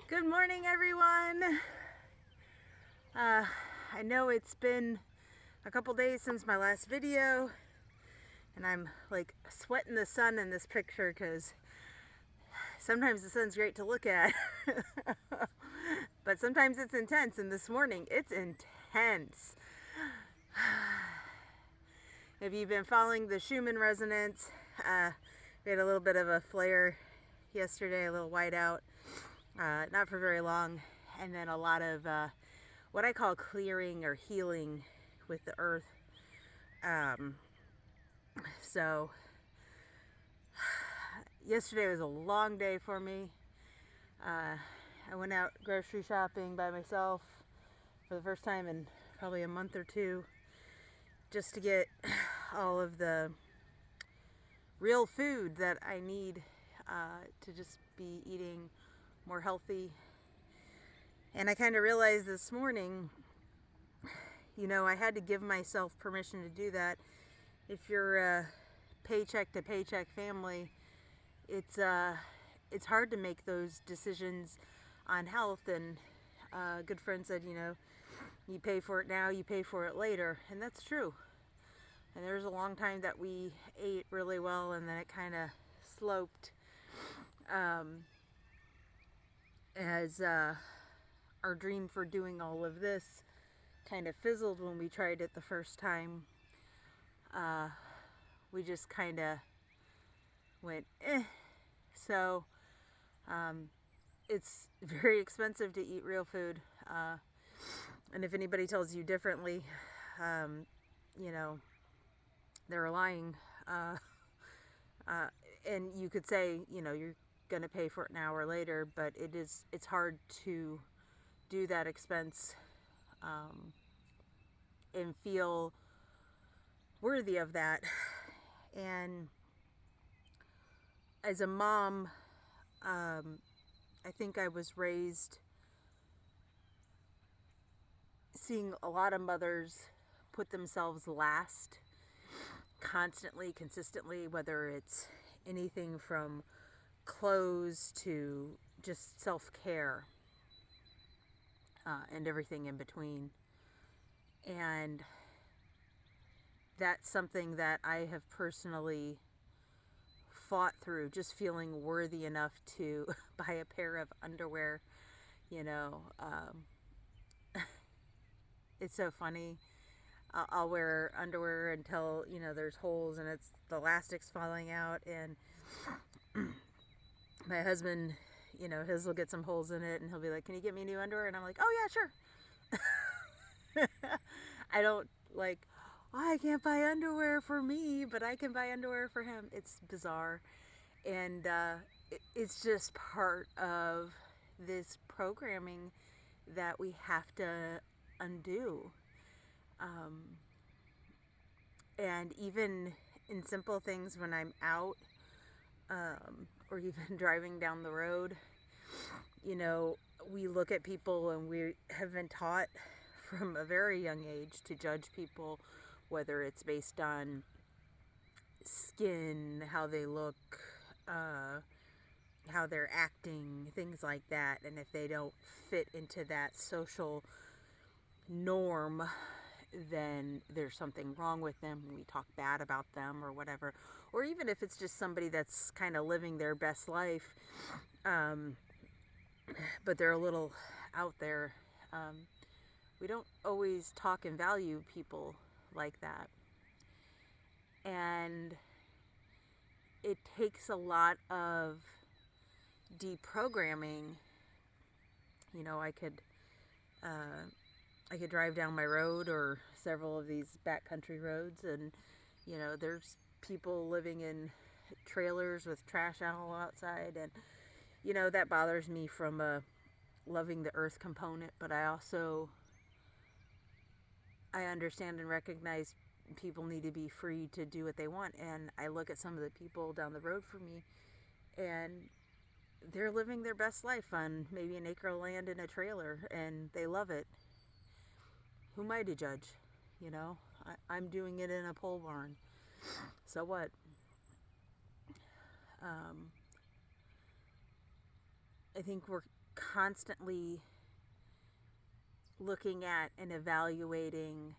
Good morning, everyone. I know it's been a couple days since my last video, and I'm like sweating the sun in this picture because sometimes the sun's great to look at, but sometimes it's intense, and this morning it's intense. If you've been following the Schumann resonance, we had a little bit of a flare yesterday, a little whiteout. Not for very long, and then a lot of what I call clearing or healing with the earth. So yesterday was a long day for me. I went out grocery shopping by myself for the first time in probably a month or two, just to get all of the real food that I need to just be eating more healthy. And I kind of realized this morning, I had to give myself permission to do that. If you're a paycheck to paycheck family, it's hard to make those decisions on health. And a good friend said, you pay for it now, you pay for it later. And that's true. And there was a long time that we ate really well, and then it kind of sloped. As our dream for doing all of this kind of fizzled when we tried it the first time. We just kind of went, So it's very expensive to eat real food. And if anybody tells you differently, they're lying. And you could say, you're going to pay for it now or later, but it's hard to do that expense and feel worthy of that. And as a mom, I think I was raised seeing a lot of mothers put themselves last constantly, consistently, whether it's anything from clothes to just self-care and everything in between. And that's something that I have personally fought through, just feeling worthy enough to buy a pair of underwear. It's so funny. I'll wear underwear until there's holes and the elastic's falling out, and my husband, his will get some holes in it, and he'll be like, "Can you get me new underwear?" And I'm like, "Oh yeah, sure." I don't I can't buy underwear for me, but I can buy underwear for him. It's bizarre, and it's just part of this programming that we have to undo. And even in simple things, when I'm out, or even driving down the road, we look at people, and we have been taught from a very young age to judge people, whether it's based on skin, how they look, how they're acting, things like that. And if they don't fit into that social norm, then there's something wrong with them. We talk bad about them or whatever. Or even if it's just somebody that's kind of living their best life, but they're a little out there. We don't always talk and value people like that. And it takes a lot of deprogramming. I could drive down my road or several of these backcountry roads, and there's people living in trailers with trash all outside, and that bothers me from a loving the earth component. But I understand and recognize people need to be free to do what they want. And I look at some of the people down the road from me, and they're living their best life on maybe an acre of land in a trailer, and they love it. Who am I to judge? I'm doing it in a pole barn. So what? I think we're constantly looking at and evaluating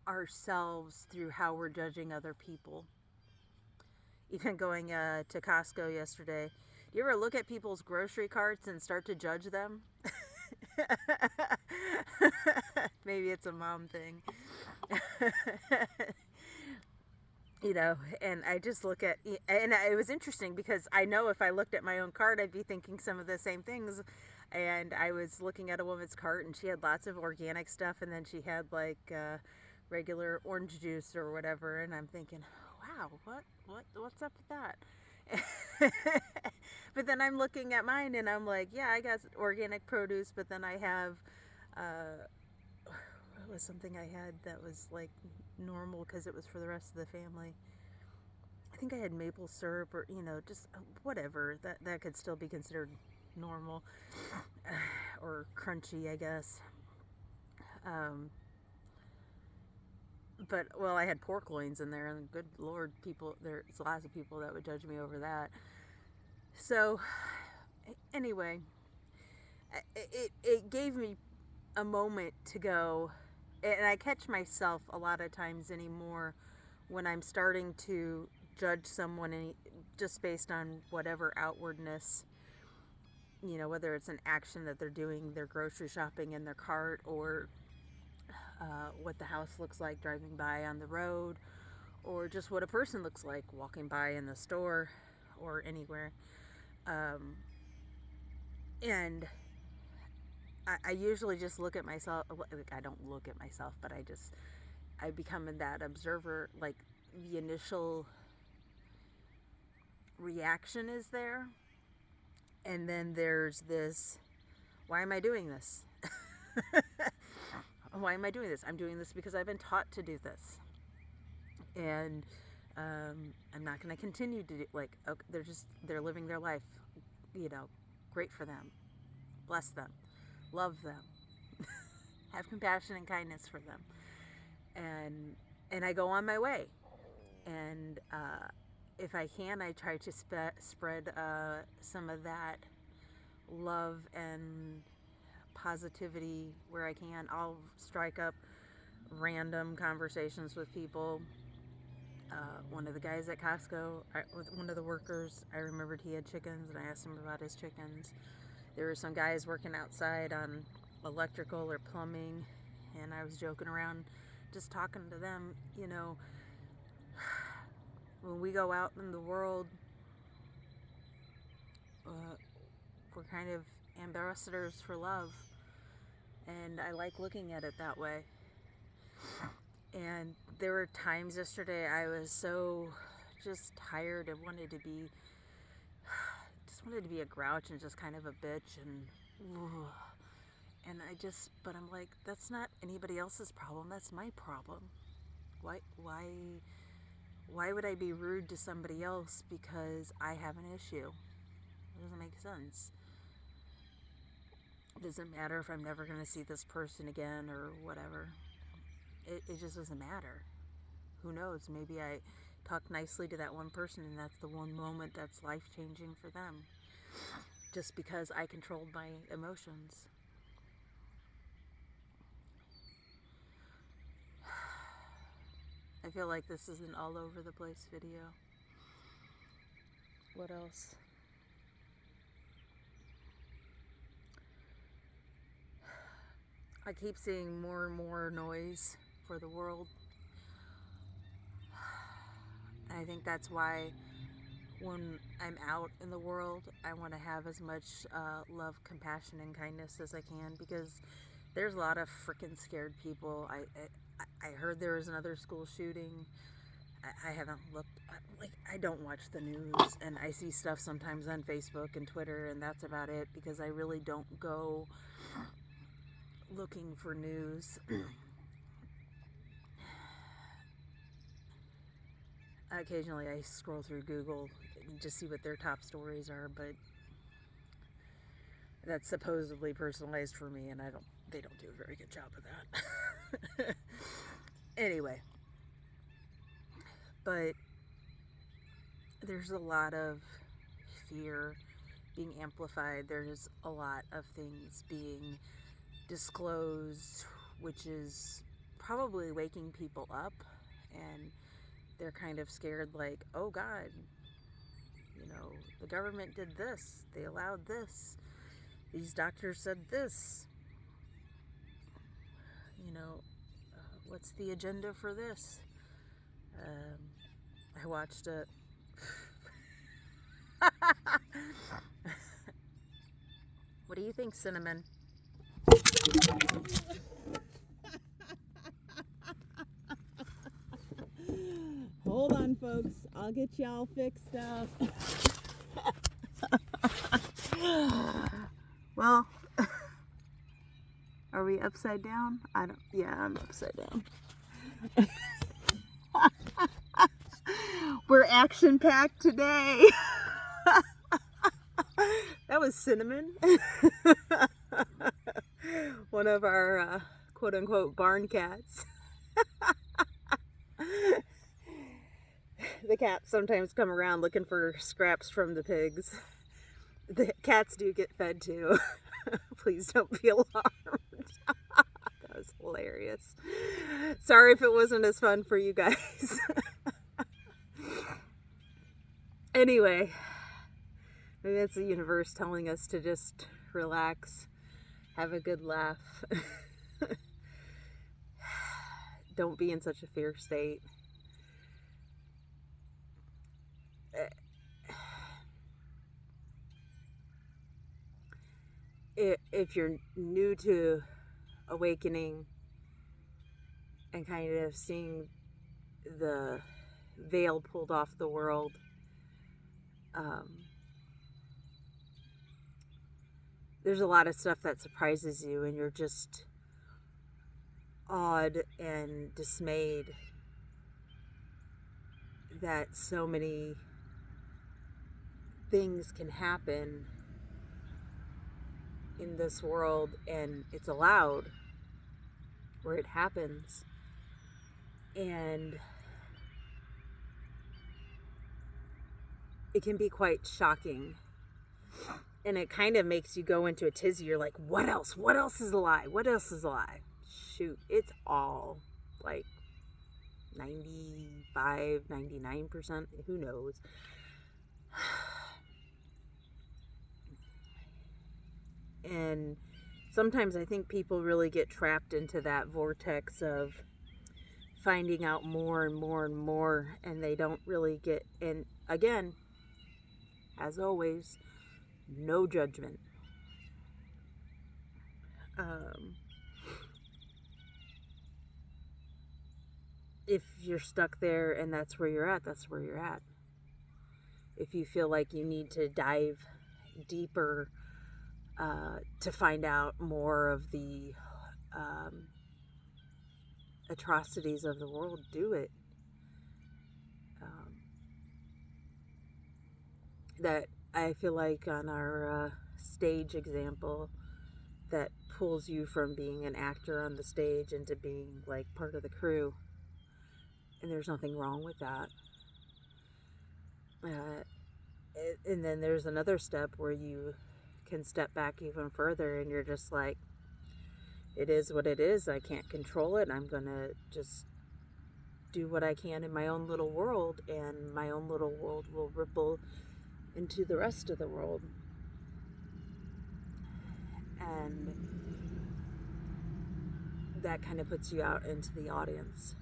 ourselves through how we're judging other people. Even going to Costco yesterday, do you ever look at people's grocery carts and start to judge them? Maybe it's a mom thing. You know, and I just look at, and it was interesting because I know if I looked at my own cart, I'd be thinking some of the same things. And I was looking at a woman's cart, and she had lots of organic stuff, and then she had like regular orange juice or whatever, and I'm thinking, wow, what's up with that? But then I'm looking at mine, and I'm like, yeah, I got organic produce, but then I have what was something I had that was like normal because it was for the rest of the family. I think I had maple syrup, or just whatever that could still be considered normal or crunchy, I guess. But well, I had pork loins in there, and good Lord, there's lots of people that would judge me over that. So anyway, it gave me a moment to go, and I catch myself a lot of times anymore when I'm starting to judge someone just based on whatever outwardness, whether it's an action that they're doing, their grocery shopping in their cart, or what the house looks like driving by on the road, or just what a person looks like walking by in the store or anywhere. And I usually just look at myself. I don't look at myself, but I become that observer. Like, the initial reaction is there, and then there's this, why am I doing this? Why am I doing this? I'm doing this because I've been taught to do this, and I'm not going to continue to do, like, okay, they're living their life, great for them, bless them, love them, have compassion and kindness for them, and I go on my way, and if I can, I try to spread some of that love and positivity where I can. I'll strike up random conversations with people. One of the guys at Costco, with one of the workers, I remembered he had chickens, and I asked him about his chickens. There were some guys working outside on electrical or plumbing, and I was joking around, just talking to them. When we go out in the world, we're kind of ambassadors for love, and I like looking at it that way. And there were times yesterday I was so just tired and wanted to be a grouch and just kind of a bitch, and but I'm like, that's not anybody else's problem, that's my problem. Why would I be rude to somebody else because I have an issue? It doesn't make sense. It doesn't matter if I'm never going to see this person again or whatever. It just doesn't matter. Who knows? Maybe I talk nicely to that one person, and that's the one moment that's life-changing for them. Just because I controlled my emotions. I feel like this is an all-over-the-place video. What else? I keep seeing more and more noise for the world. I think that's why when I'm out in the world, I want to have as much love, compassion, and kindness as I can, because there's a lot of freaking scared people. I heard there was another school shooting. I haven't looked, I don't watch the news, and I see stuff sometimes on Facebook and Twitter, and that's about it, because I really don't go looking for news. Occasionally I scroll through Google and just see what their top stories are, but that's supposedly personalized for me, and they don't do a very good job of that. Anyway, but there's a lot of fear being amplified. There's a lot of things being disclosed, which is probably waking people up, and they're kind of scared, like, oh God, the government did this, they allowed this, these doctors said this, what's the agenda for this? I watched a what do you think, Cinnamon? Hold on, folks. I'll get y'all fixed up. Well, are we upside down? Yeah, I'm upside down. We're action-packed today. That was Cinnamon. One of our quote-unquote barn cats. The cats sometimes come around looking for scraps from the pigs. The cats do get fed too. Please don't be alarmed. That was hilarious. Sorry if it wasn't as fun for you guys. Anyway, maybe that's the universe telling us to just relax, have a good laugh. Don't be in such a fear state. If you're new to awakening and kind of seeing the veil pulled off the world, there's a lot of stuff that surprises you, and you're just awed and dismayed that so many things can happen in this world, and it's allowed, where it happens. And it can be quite shocking, and it kind of makes you go into a tizzy. You're like, what else is a lie? What else is a lie? Shoot, it's all like 95, 99%, who knows. And sometimes I think people really get trapped into that vortex of finding out more and more and more, and they don't really get, and again, as always, no judgment. If you're stuck there and that's where you're at, that's where you're at. If you feel like you need to dive deeper to find out more of the atrocities of the world, do it. That I feel like on our stage example, that pulls you from being an actor on the stage into being like part of the crew, and there's nothing wrong with that. And then there's another step where you can step back even further, and you're just like, it is what it is. I can't control it. I'm gonna just do what I can in my own little world, and my own little world will ripple into the rest of the world. And that kind of puts you out into the audience.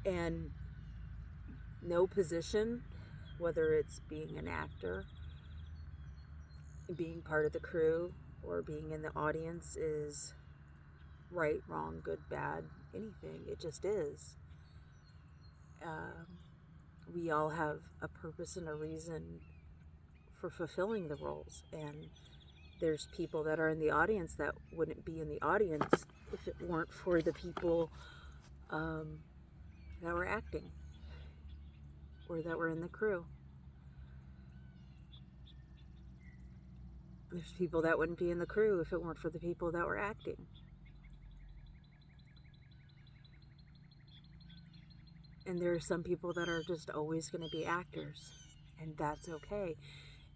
And no position, whether it's being an actor, being part of the crew, or being in the audience, is right, wrong, good, bad, anything. It just is. We all have a purpose and a reason for fulfilling the roles, and there's people that are in the audience that wouldn't be in the audience if it weren't for the people that were acting or that were in the crew. There's people that wouldn't be in the crew if it weren't for the people that were acting. And there are some people that are just always going to be actors, and that's okay.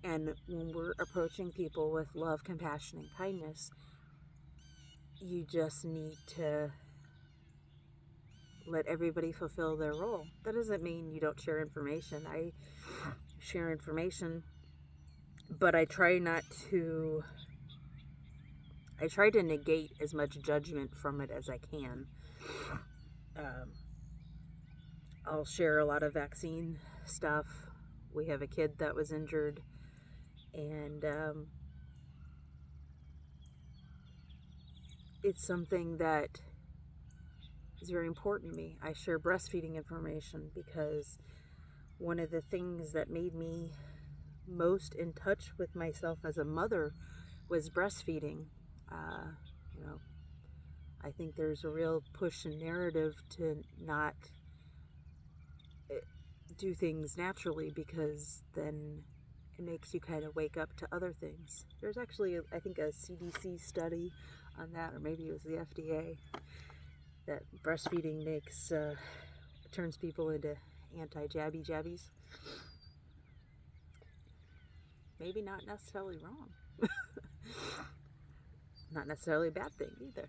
And when we're approaching people with love, compassion, and kindness, you just need to let everybody fulfill their role. That doesn't mean you don't share information. I share information, but I try to negate as much judgment from it as I can. I'll share a lot of vaccine stuff. We have a kid that was injured, and it's something that is very important to me. I share breastfeeding information because one of the things that made me most in touch with myself as a mother was breastfeeding. You know, I think there's a real push and narrative to not do things naturally, because then it makes you kind of wake up to other things. There's actually, I think, a CDC study on that, or maybe it was the FDA, that breastfeeding turns people into anti-jabbies. Maybe not necessarily wrong. Not necessarily a bad thing either.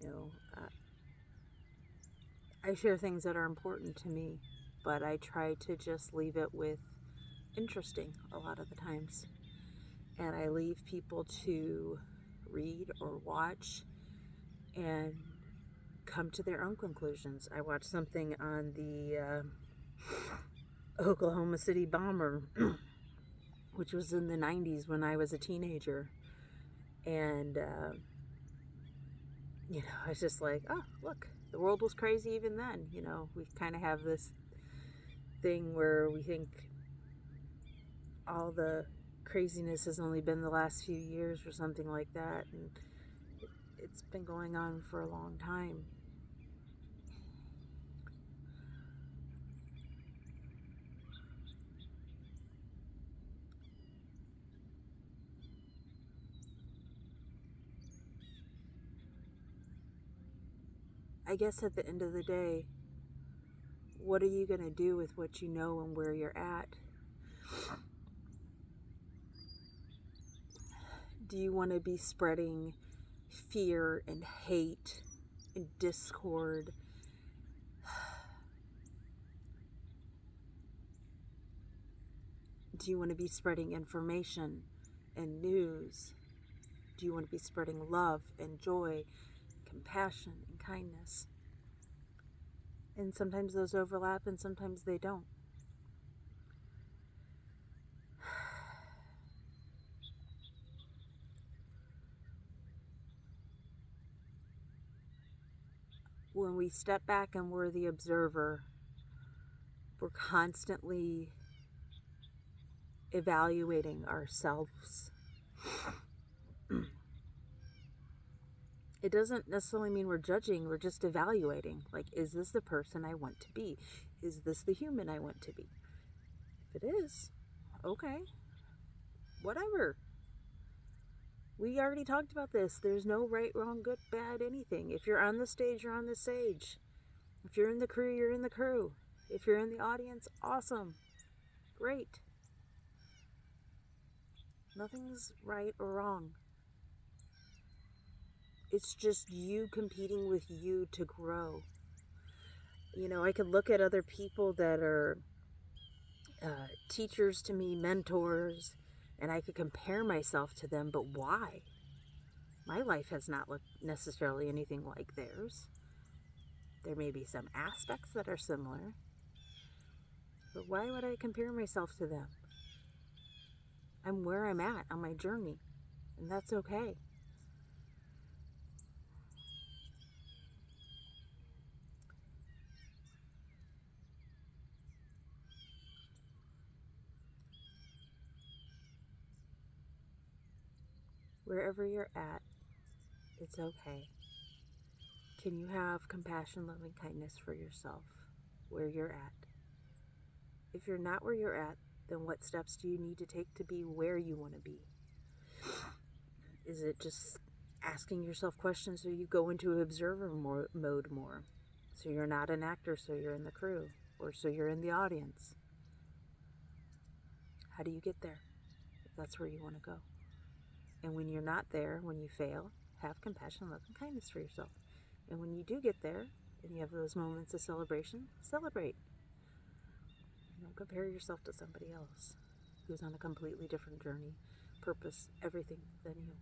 You know, I share things that are important to me, but I try to just leave it with interesting a lot of the times. And I leave people to read or watch and come to their own conclusions. I watched something on the Oklahoma City bomber, which was in the 90s when I was a teenager. And, you know, I was just like, oh, look, the world was crazy even then. You know, we kind of have this thing where we think all the craziness has only been the last few years or something like that. And it's been going on for a long time. I guess at the end of the day, what are you going to do with what you know and where you're at? Do you want to be spreading fear and hate and discord? Do you want to be spreading information and news? Do you want to be spreading love and joy, compassion and kindness? And sometimes those overlap and sometimes they don't. When we step back and we're the observer, we're constantly evaluating ourselves. It doesn't necessarily mean we're judging, we're just evaluating. Like, is this the person I want to be? Is this the human I want to be? If it is, okay, whatever. We already talked about this. There's no right, wrong, good, bad, anything. If you're on the stage, you're on the stage. If you're in the crew, you're in the crew. If you're in the audience, awesome. Great. Nothing's right or wrong. It's just you competing with you to grow. You know, I could look at other people that are teachers to me, mentors, and I could compare myself to them, but why? My life has not looked necessarily anything like theirs. There may be some aspects that are similar, but why would I compare myself to them? I'm where I'm at on my journey, and that's okay. Wherever you're at, it's okay. Can you have compassion, love, and kindness for yourself where you're at? If you're not where you're at, then what steps do you need to take to be where you want to be? Is it just asking yourself questions so you go into observer mode more. So you're not an actor, so you're in the crew, or so you're in the audience. How do you get there if that's where you want to go? And when you're not there, when you fail, have compassion, love, and kindness for yourself. And when you do get there and you have those moments of celebration, celebrate. Don't compare yourself to somebody else who's on a completely different journey, purpose, everything than you.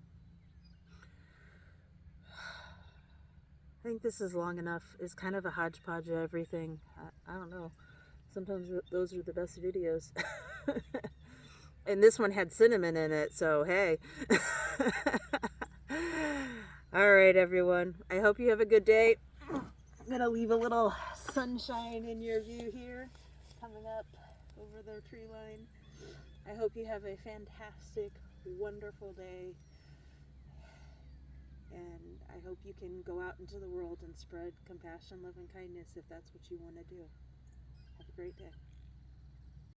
I think this is long enough. It's kind of a hodgepodge of everything. I don't know. Sometimes those are the best videos. And this one had cinnamon in it, so hey. All right, everyone. I hope you have a good day. I'm going to leave a little sunshine in your view here, coming up over the tree line. I hope you have a fantastic, wonderful day. And I hope you can go out into the world and spread compassion, love, and kindness if that's what you want to do. Have a great day.